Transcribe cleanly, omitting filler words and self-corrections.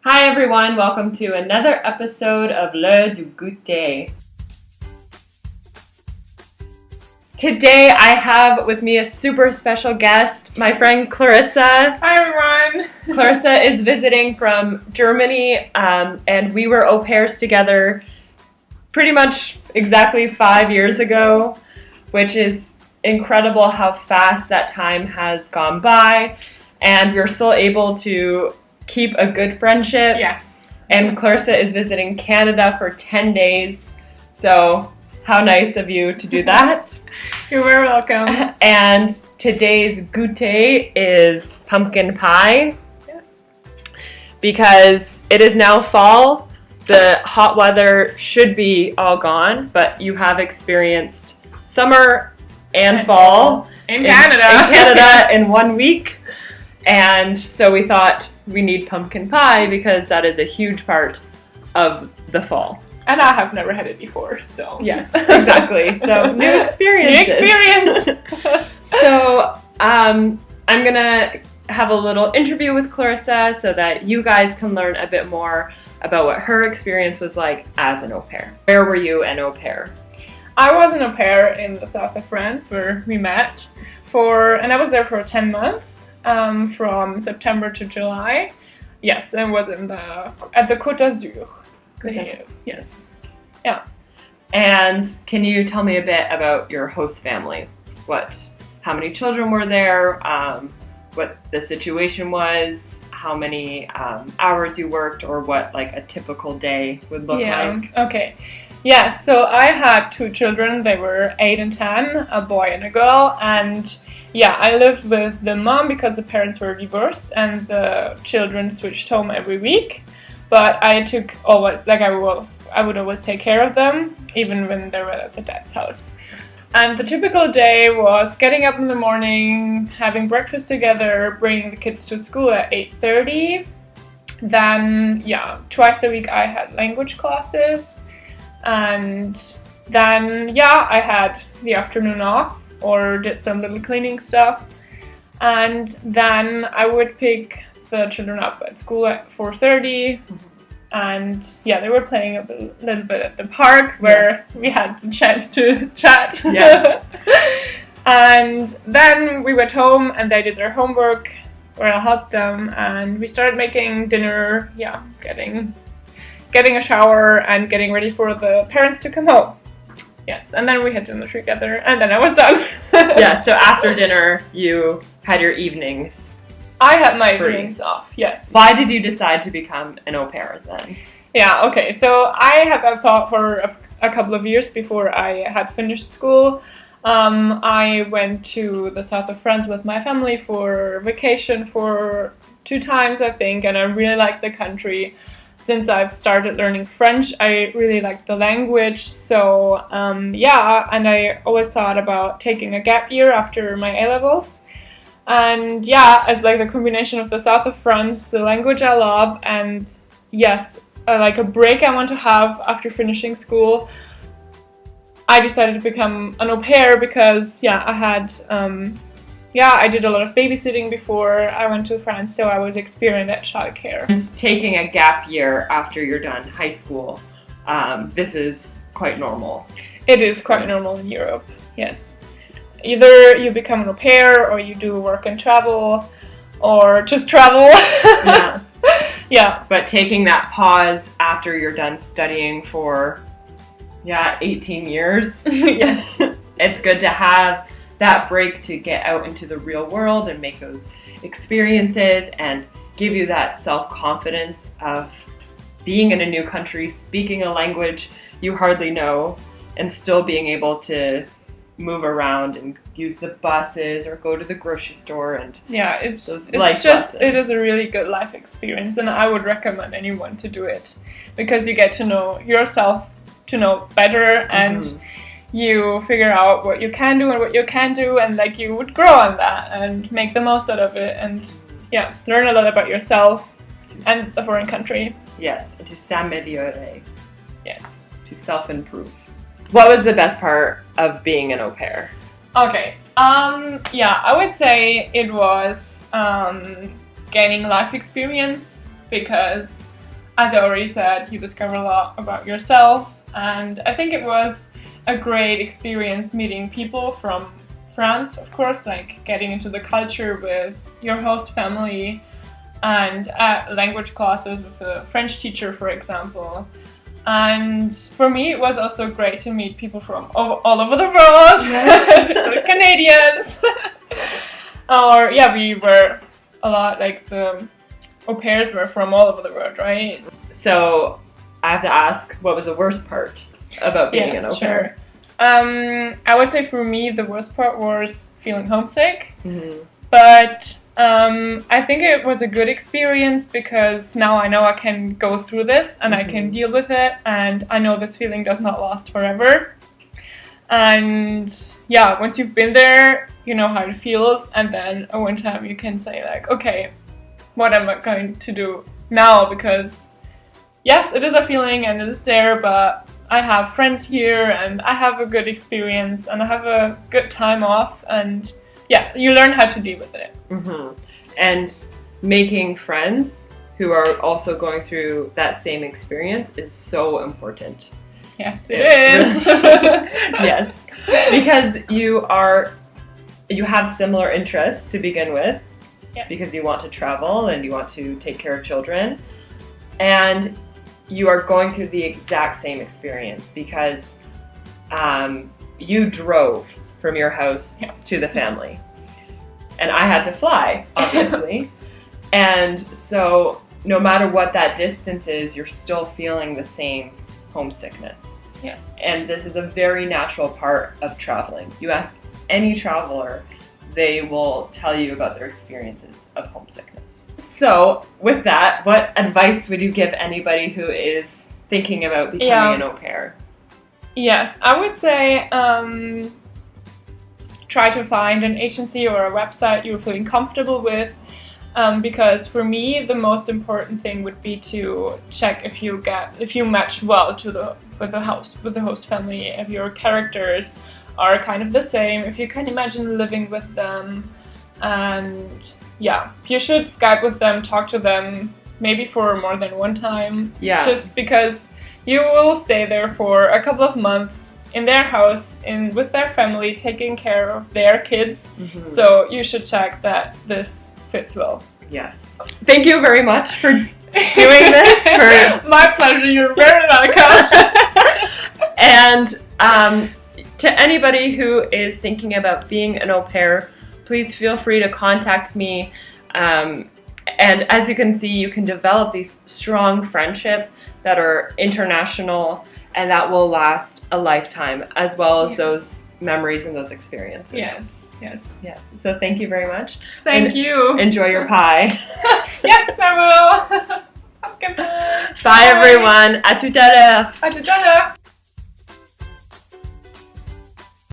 Hi everyone, welcome to another episode of L'heure du goûter. Today I have with me a super special guest, my friend Clarissa. Hi everyone! Clarissa is visiting from Germany and we were au pairs together pretty much exactly 5 years ago, which is incredible how fast that time has gone by, and we're still able to keep a good friendship. Yes. And Clarissa is visiting Canada for 10 days, so how nice of you to do that. You're very welcome. And today's goûter is pumpkin pie. Yes. Because it is now fall, the hot weather should be all gone, but you have experienced summer and fall in Canada. In Canada in 1 week. And so we thought we need pumpkin pie because that is a huge part of the fall. And I have never had it before, so. Yes, exactly. So new experiences. New experience! So I'm going to have a little interview with Clarissa so that you guys can learn a bit more about what her experience was like as an au pair. Where were you an au pair? I was an au pair in the south of France where we met and I was there for 10 months. From September to July. Yes, and was at the Côte d'Azur. Yes. Yeah. And can you tell me a bit about your host family? How many children were there? What the situation was? How many hours you worked, or what like a typical day would look like? Okay. Yeah, so I had 2 children. They were 8 and 10, a boy and a girl, and yeah, I lived with the mom because the parents were divorced and the children switched home every week. But I would always take care of them, even when they were at the dad's house. And the typical day was getting up in the morning, having breakfast together, bringing the kids to school at 8:30. Then, twice a week I had language classes. And then, I had the afternoon off, or did some little cleaning stuff, and then I would pick the children up at school at 4:30, and they were playing a little bit at the park where we had the chance to chat. Yeah. And then we went home and they did their homework, where I helped them, and we started making dinner, getting a shower and getting ready for the parents to come home. Yes, and then we had dinner together, and then I was done. Yeah, so after dinner, you had your evenings. I had my evenings off, yes. Why did you decide to become an au pair then? Yeah, okay, so I had that thought for a couple of years before I had finished school. I went to the south of France with my family for vacation for 2 times, I think, and I really liked the country. Since I've started learning French, I really like the language, so and I always thought about taking a gap year after my A-levels. And as like the combination of the south of France, the language I love, and like a break I want to have after finishing school, I decided to become an au pair because I had I did a lot of babysitting before I went to France, so I was experienced at childcare. Taking a gap year after you're done high school, this is quite normal. It is quite normal in Europe, yes. Either you become an au pair, or you do work and travel, or just travel. Yeah. Yeah. But taking that pause after you're done studying for, 18 years. Yes. It's good to have that break to get out into the real world and make those experiences and give you that self-confidence of being in a new country, speaking a language you hardly know, and still being able to move around and use the buses or go to the grocery store. And it is a really good life experience, and I would recommend anyone to do it because you get to know yourself to know better, and you figure out what you can do and what you can't do, and like you would grow on that and make the most out of it, and learn a lot about yourself and the foreign country. Yes, and to s'améliorer. Yes. To self-improve. What was the best part of being an au pair? Okay, I would say it was gaining life experience, because as I already said, you discover a lot about yourself, and I think it was a great experience meeting people from France, of course, like getting into the culture with your host family, and at language classes with a French teacher, for example. And for me, it was also great to meet people from all over the world, Canadians. Or yeah, we were a lot, like the au pairs were from all over the world, right? So I have to ask, what was the worst part about being an au pair? Sure. I would say for me, the worst part was feeling homesick. Mm-hmm. But I think it was a good experience because now I know I can go through this and I can deal with it, and I know this feeling does not last forever. And yeah, once you've been there, you know how it feels, and then one time you can say like, okay, what am I going to do now? Because yes, it is a feeling and it is there, but I have friends here and I have a good experience and I have a good time off, and yeah, you learn how to deal with it. Mm-hmm. And making friends who are also going through that same experience is so important. Yes, it is. Yes, because you have similar interests to begin with, because you want to travel and you want to take care of children, and you are going through the exact same experience because you drove from your house to the family. And I had to fly, obviously. And so no matter what that distance is, you're still feeling the same homesickness. Yeah. And this is a very natural part of traveling. You ask any traveler, they will tell you about their experiences of homesickness. So with that, what advice would you give anybody who is thinking about becoming an au pair? Yes, I would say try to find an agency or a website you're feeling comfortable with, because for me the most important thing would be to check if you match well with the host family, if your characters are kind of the same, if you can imagine living with them, and yeah, you should Skype with them, talk to them, maybe for more than one time. Yeah. Just because you will stay there for a couple of months in their house, with their family, taking care of their kids. Mm-hmm. So you should check that this fits well. Yes. Thank you very much for doing this. My pleasure. You're very welcome. And to anybody who is thinking about being an au pair, please feel free to contact me. And as you can see, you can develop these strong friendships that are international and that will last a lifetime, as well as those memories and those experiences. Yes. So thank you very much. Thank you. Enjoy your pie. Yes, I will. Okay. Bye everyone. À tout à l'heure. À tout à l'heure.